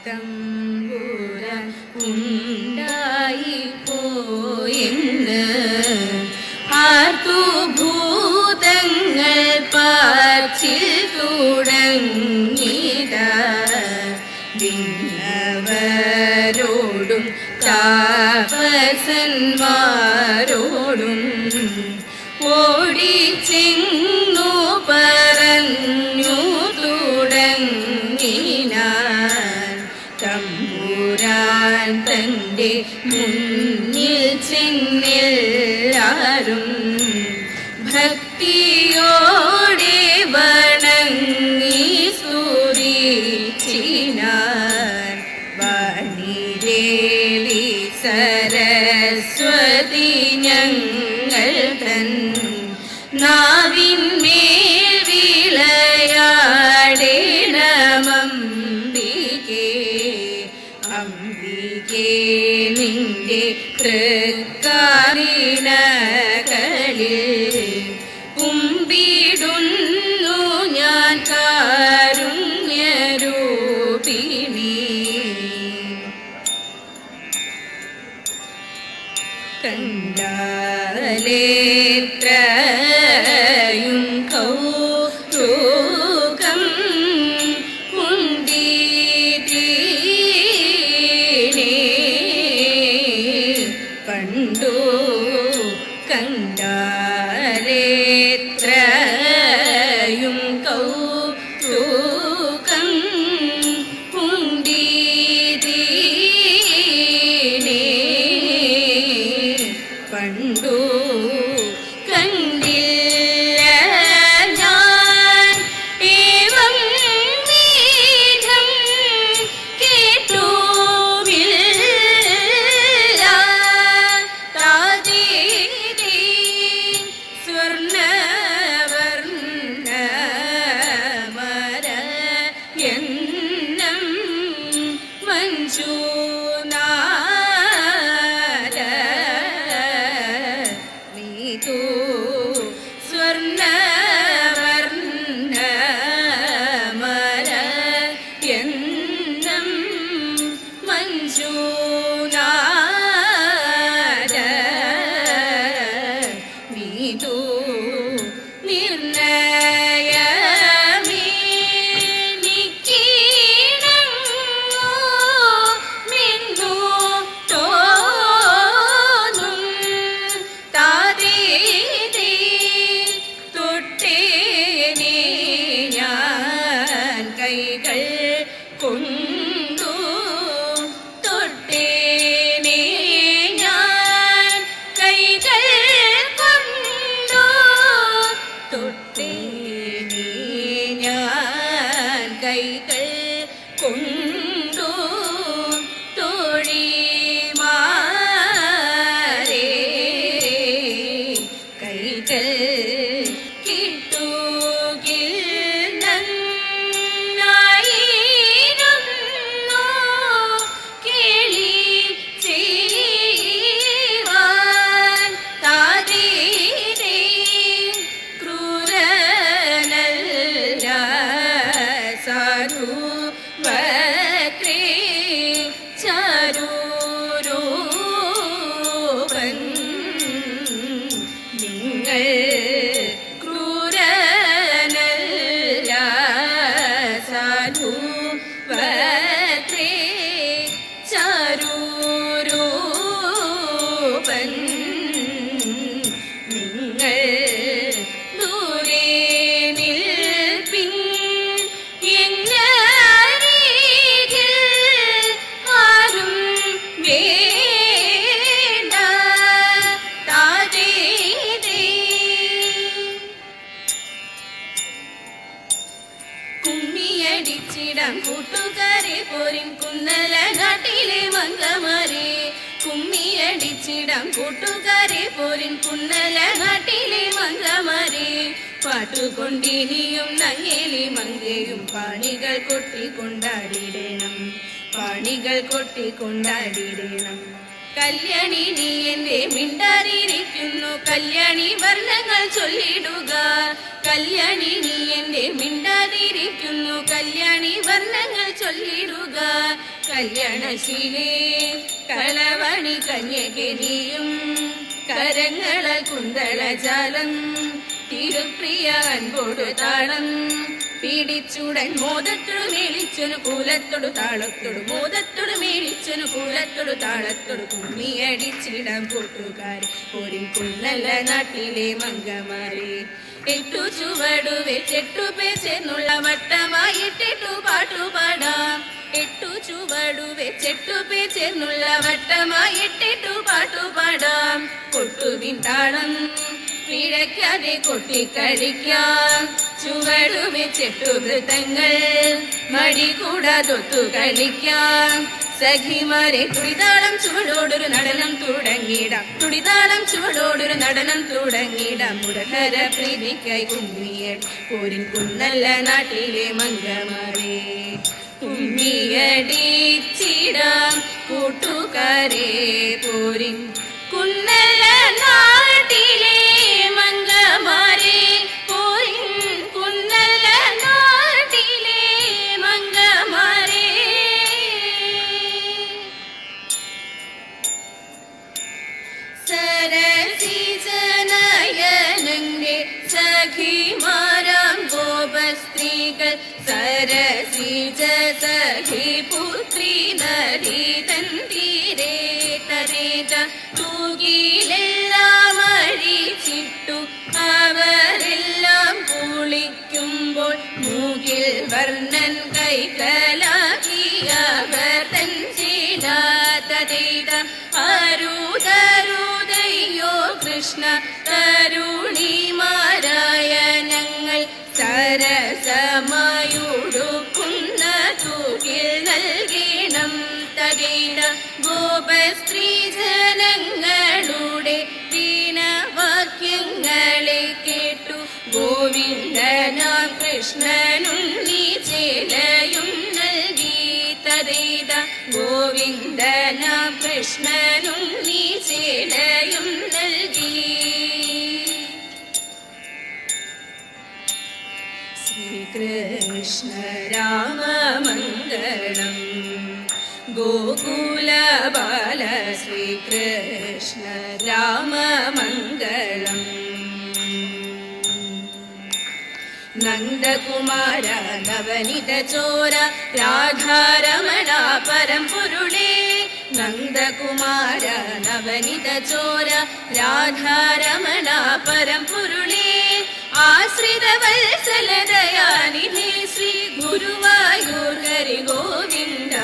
തമ്പുരാൻ ഉണ്ടായിപ്പോയെന്ന് ആർത്തു ഭൂതങ്ങൾ പാച്ചിൽ തുടങ്ങിട വിണ്ണവരോടും താപസന്മാരോടും ഓടിച്ചെന്നു പറഞ്ഞു തുടങ്ങിനാൻ തമ്പുരാൻ തൻ്റെ മുന്നിൽ ചെന്നെല്ലാരും ഭക്തിയോടെ വണങ്ങി സ്തുതിച്ചിനാൻ വാണിരേലി സരസ്വതി ഞങ്ങൾ തൻ നാവിന്മേൽ വിളയാടേണമംബികേ അംബികേ നിന്റെ തൃക്കാരിണകളിൽ കുമ്പിടുന്നു ഞാൻ കാരുണ്യരൂപിണി കണ്ടാലേത്രയും കൗതുകം ഉണ്ടീതീനേ പണ്ടു കണ്ടാലേത്രയും കൗതുകം ഉണ്ടീതീനേ പണ്ടു കണ്ടില്ല ഞാൻ ഏവം വിധം കേട്ടുമില്ല താതീതി സ്വർണ്ണവർണ്ണമര എന്നും മഞ്ജുനാര നീതു സ്വർണ്ണവർണ്ണമര എന്നും മഞ്ജുനാര നീതു കൊണ്ടു തൊട്ടേനെ ഞാൻ കൈകൾ കൊണ്ടു തൊട്ടേനെ ഞാൻ കൈകൾ കൊണ്ടു തോഴിമാരേ കൈകൾ കുമ്മിയടിച്ചിടാം കൂട്ടുകാരെ പോരിൻ കുന്നലനാട്ടിലെ മംഗമാരെ കുമ്മിയടിച്ചിടാം കൂട്ടുകാരെ പോരിൻ കുന്നലനാട്ടിലെ മംഗമാരെ പാട്ടുകൊണ്ടിനിയും നങ്ങേലി മങ്കയും പാണികൾ കൊട്ടിക്കൊണ്ടാടിടണം പാണികൾ കൊട്ടിക്കൊണ്ടാടിടണം കല്യാണി നീ എന്റെ മിണ്ടാതിരിക്കുന്നു കല്യാണി വർണ്ണങ്ങൾ ചൊല്ലിടുക കല്യാണി നീ എന്റെ മിണ്ടാതിരിക്കുന്നു കല്യാണി വർണ്ണങ്ങൾ ചൊല്ലിടുക കല്യാണശീലേ കളവണി കന്യകരിയും കരങ്ങള കുന്തളജാലം തിരുപ്രിയ അൻപോടു താളം പീഡിച്ചുടൻ മോദത്തോടു മേളിച്ചൊരു കൂലത്തോടു താളത്തോടു മോദത്തോടു മേളിച്ചൊരു കൂലത്തോടു താളത്തോടു കുമ്മിയടിച്ചിടാം കൂട്ടുകാരെ പോരിൻ കുന്നല നാട്ടിലെ മംഗമാരെ എട്ടു ചുവടു വെച്ചെട്ടു പേർ ചേർന്നുള്ള വട്ടമായിട്ടെട്ടു പാട്ടുപാടാം എട്ടു ചുവടു വെച്ചെട്ടു പേർ ചേർന്നുള്ള വട്ടമായിട്ടെട്ടു പാട്ടുപാടാം കൊട്ടുവിൻ താളം പിഴയ്ക്കാതെ കൊട്ടിക്കളിക്കാം ചുവടു വെച്ചെട്ടു വൃത്തങ്ങൾ മടി കൂടാതൊത്തു കളിക്കാം സഖിമാരെ തുടിതാളം ചുവടോടൊരു നടനം തുടങ്ങിടാം തുടിതാളം ചുവടോടൊരു നടനം തുടങ്ങിടാം മുരഹര പ്രീതിക്കായി കുമ്മിയടി പോരിൻ കുന്നല്ല നാട്ടിലെ മംഗമാരെ കുമ്മിയടിച്ചിടാം കൂട്ടുകാരെ പോരിൻ കുന്നല്ല നാട്ടിലെ മംഗമാരെ പോരിൻ കുന്നല്ല നാട്ടിലെ മംഗമാരെ സരസിജനയനന്റെ സഖിമാരാം ഗോപസ്ത്രീകൾ സരസിജ സഖി പുത്രി നദീതൻ തീരെ തരേത തൂകിലെല്ലാം അഴിച്ചിട്ടു അവരെല്ലാം കുളിക്കുമ്പോൾ മൂകിൽ വർണ്ണൻ കൈകലാക്കിയവർ തൻ ശീലാതരേത അരുതരുതയോ കൃഷ്ണ തരുണിമാരായ ഞങ്ങൾ സരസമായുടുക്കുന്ന തൂകിൽ നൽകണം തരേത ഗോപസ്ത്രീ ജനങ്ങളുടെ ദീനവാക്യങ്ങളെ കേട്ടു ഗോവിന്ദനാം കൃഷ്ണനുണ്ണി ചേലയും നൽകി തരേത ഗോവിന്ദനാം കൃഷ്ണനുണ്ണി ചേലയും നൽകി ശ്രീകൃഷ്ണ രാമമംഗളം ഗോകുല ബാല ശ്രീകൃഷ്ണ രാമമംഗളം നന്ദകുമാര നവനിത ചോര രാധാരമണ പരമ്പൊരുളേ നന്ദകുമാര നവനിത ചോര രാധാരമണ പരമ്പൊരുളേ ആശ്രിത വത്സലദയാനിധി ശ്രീ ഗുരുവായൂർ ഹരി ഗോവിന്ദ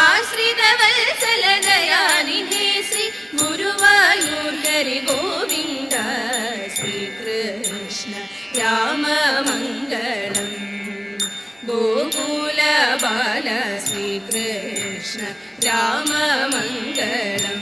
ആശ്രിത വത്സലദയാനിധി ശ്രീ ഗുരുവായൂർ ഹരി ഗോവിന്ദ ശ്രീകൃഷ്ണ രാമമംഗളം ഗോകുല ബാല ശ്രീകൃഷ്ണ രാമമംഗളം